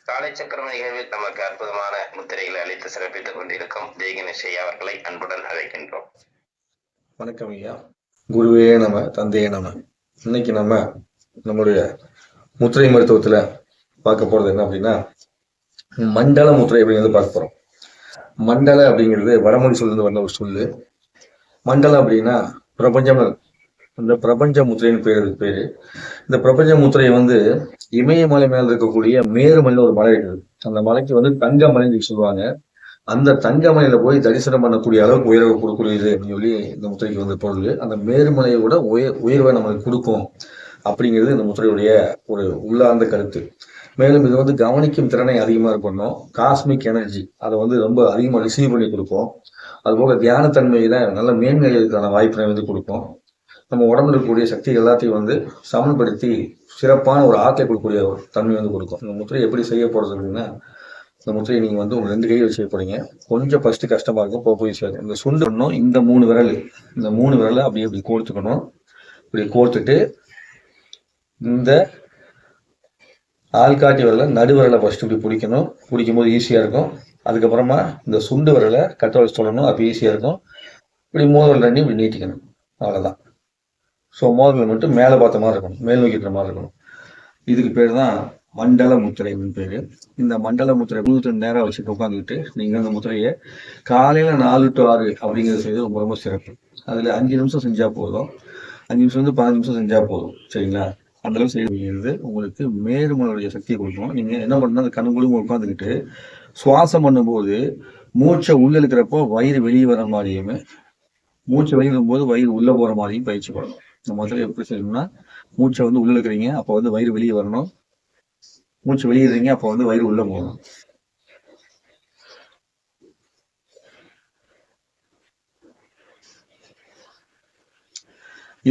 காலைச்சக்கர நிகழ்வில் நமக்கு அற்புதமான முத்திரைகளை அளித்து சிறப்பித்துக் கொண்டிருக்கும் ஜெய்கணேஷ் ஐயா அவர்களை அன்புடன் அழைக்கின்றோம். வணக்கம் ஐயா. குருவே நம, தந்தையே நம. இன்னைக்கு நம்மளுடைய முத்திரை மருத்துவத்துல பார்க்க போறது என்ன அப்படின்னா, மண்டல முத்திரை அப்படிங்கிறது பார்க்க போறோம். மண்டல அப்படிங்கிறது வடமொழி சொல்லிருந்து வந்த ஒரு சொல்லு. மண்டலம் அப்படின்னா பிரபஞ்சம். இந்த பிரபஞ்ச முத்திரைன்னு பேரு. இந்த பிரபஞ்ச முத்திரை இமயமலை மேல இருக்கக்கூடிய மேருமலைன்னு ஒரு மலை இருக்குது. அந்த மலைக்கு தங்கமலைன்னு சொல்லுவாங்க. அந்த தங்கமலையில போய் தரிசனம் பண்ணக்கூடிய அளவுக்கு உயர்வு கொடுக்கக்கூடியது அப்படின்னு சொல்லி இந்த முத்திரைக்கு பொருள். அந்த மேருமலையோட உயர்வை நம்மளுக்கு கொடுக்கும் அப்படிங்கிறது இந்த முத்திரையுடைய ஒரு உள்ளார்ந்த கருத்து. மேலும் இது கவனிக்கும் திறனை அதிகமா இருக்கணும். காஸ்மிக் எனர்ஜி அதை ரொம்ப அதிகமா ரிசீவ் பண்ணி கொடுக்கும். அதுபோக தியானத்தன்மையில நல்ல மேன்மைகளுக்கான வாய்ப்பினை கொடுக்கும். நம்ம உடம்புல இருக்கக்கூடிய சக்தி எல்லாத்தையும் சமன்படுத்தி சிறப்பான ஒரு ஆற்றலை கொடுக்கக்கூடிய ஒரு தன்மை கொடுக்கும். இந்த முத்திரை எப்படி செய்ய போறது அப்படின்னா, இந்த முத்திரையை நீங்க உங்க 2 கையில் செய்ய போறீங்க. கொஞ்சம் ஃபர்ஸ்ட் கஷ்டமா இருக்கும், போய் சேரும். இந்த சுண்டு பண்ணணும். இந்த 3 விரலை அப்படியே இப்படி கோர்த்துக்கணும். இப்படி கோர்த்துட்டு இந்த ஆள்காட்டி விரலை நடுவிரலை ஃபர்ஸ்ட் இப்படி பிடிக்கணும். பிடிக்கும் போது ஈஸியா இருக்கும். அதுக்கப்புறமா இந்த சுண்டு விரலை கட்ட வச்சு சொல்லணும். அப்படி ஈஸியா இருக்கும். இப்படி மோதிரம் 2 இப்படி நீட்டிக்கணும். அவ்வளவுதான். ஸோ மோதிரம் மட்டும் மேலே பார்த்த மாதிரி இருக்கணும், மேல் நோக்கிற மாதிரி இருக்கணும். இதுக்கு பேர் தான் மண்டல முத்திரை அப்படின்னு பேரு. இந்த மண்டல முத்திரை 2 நேரம் வச்சுட்டு உட்காந்துக்கிட்டு நீங்க அந்த முத்திரையை காலையில 4 to 6 அப்படிங்கிறது செய்து ரொம்ப ரொம்ப சிறப்பு. அதுல 5 நிமிஷம் செஞ்சா போதும். 5 நிமிஷம் 15 நிமிஷம் செஞ்சா போதும். சரிங்களா? அந்த அளவு செய்யறது உங்களுக்கு மேருமலையுடைய சக்தியை கொடுக்கும். நீங்க என்ன பண்ணணும், அந்த கண்ணுக்குள்ளும் உட்காந்துக்கிட்டு சுவாசம் பண்ணும்போது மூச்சை உள்ள இருக்கிறப்போ வயிறு வெளியே வர மாதிரியுமே, மூச்சை வெளியே வரும்போது வயிறு உள்ள போற மாதிரியும் பயிற்சி பண்ணணும். இந்த முத்திரை எப்படி செய்யணும்னா, மூச்சை உள்ள இருக்கிறீங்க, அப்போ வயிறு வெளியே வரணும். மூச்சு வெளியிடுறீங்க, அப்போ வயிறு உள்ள போகணும்.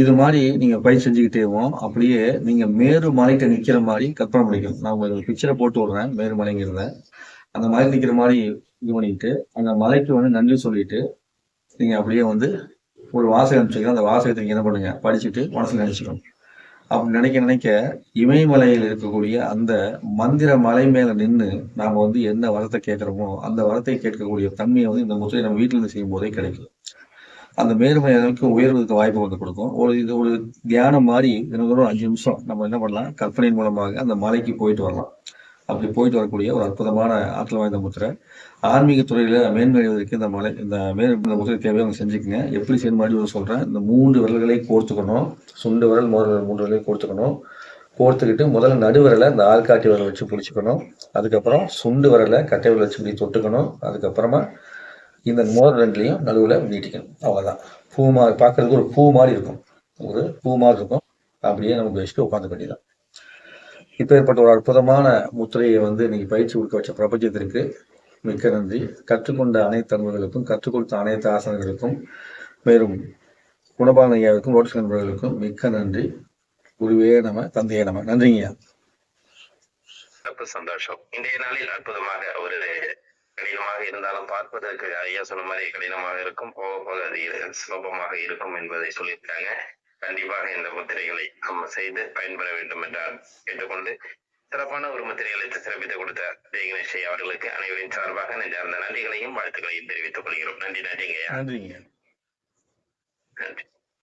இது மாதிரி நீங்க பயிற்சி செஞ்சுக்கிட்டேவும் அப்படியே நீங்க மேரு மலைக்கு நிக்கிற மாதிரி கற்பனை பண்ணிக்கணும். நான் உங்களுக்கு பிக்சரை போட்டு விடுறேன். மேரு மலைங்கிறத அந்த மலை நிக்கிற மாதிரி இது பண்ணிட்டு அந்த மலைக்கு நன்றி சொல்லிட்டு நீங்க அப்படியே ஒரு வாசகம் அனுப்பிச்சிக்கலாம். அந்த வாசகத்தை நீங்க என்ன பண்ணுங்க, படிச்சுட்டு மனசுல நினைச்சுக்கணும். அப்படி நினைக்க இமயமலையில் இருக்கக்கூடிய அந்த மந்திர மலை மேல நின்று நாம என்ன வரத்தை கேட்கிறோமோ அந்த வரத்தை கேட்கக்கூடிய தன்மையை இந்த முத்திரை நம்ம வீட்டுல இருந்து செய்யும் போதே கிடைக்கும். அந்த மேருமலை அளவுக்கு உயர்வதற்கு வாய்ப்பு கொடுக்கும். ஒரு தியானம் மாதிரி தினந்தோறும் 5 நிமிஷம் நம்ம என்ன பண்ணலாம், கற்பனையின் மூலமாக அந்த மலைக்கு போயிட்டு வரலாம். அப்படி போயிட்டு வரக்கூடிய ஒரு அற்புதமான ஆற்றல் வாய்ந்த முத்திரை. ஆன்மீக துறையில மேன்மையடைவதற்கு இந்த முத்திரை தேவையை செஞ்சுக்கங்க. எப்படி செய்யணும் மாதிரி சொல்றேன். இந்த 3 விரல்களை கோர்த்துக்கணும். சுண்டு விரல், மோதிரம் 3 விரலை கோர்த்துக்கணும். கோர்த்துக்கிட்டு முதல்ல நடுவிரலை இந்த ஆள்காட்டி விரலை வச்சு பிடிச்சிக்கணும். அதுக்கப்புறம் சுண்டு விரலை கட்டை விரலை வச்சு இப்படி தொட்டுக்கணும். அதுக்கப்புறமா இந்த மோதிரம் 2லையும் நடுவில் நீட்டிக்கணும். அவ்வளோதான். பூ மாதிரி பார்க்கறதுக்கு ஒரு பூ மாதிரி இருக்கும். அப்படியே நமக்கு வச்சுட்டு உட்காந்து வேண்டியதான். இப்போ ஏற்பட்ட ஒரு அற்புதமான முத்திரையை இன்னைக்கு பயிற்சி கொடுக்க வச்ச பிரபஞ்சத்திற்கு மிக்க நன்றி. கற்றுக்கொண்ட அனைத்து அன்பர்களுக்கும், கற்றுக் கொடுத்த அனைத்து ஆசனங்களுக்கும், மேலும் குணபாலன் ஐயாவுக்கும், ரோட்ஸ் நண்பர்களுக்கும் மிக்க நன்றி. குருவே நம, தந்தையே நம. நன்றிங்கய்யா. சந்தோஷம். இன்றைய நாளில் அற்புதமாக ஒரு கடினமாக இருந்தாலும் பார்ப்பதற்கு ஐயா சொன்ன மாதிரி கடினமாக இருக்கும், போக போக அது சுலபமாக இருக்கும் என்பதை சொல்லியிருக்காங்க. கண்டிப்பாக இந்த முத்திரைகளை நம்ம செய்து பயன்பெற வேண்டும் என்றால் கேட்டுக்கொண்டு சிறப்பான ஒரு முத்திரைகளை சிறப்பித்து கொடுத்த ஜெய்கணேஷ் அவர்களுக்கு அனைவரின் சார்பாக நெஞ்சார்ந்த நன்றிகளையும் வாழ்த்துக்களையும் தெரிவித்துக் கொள்கிறோம். நன்றிங்க. நன்றிங்க. நன்றி.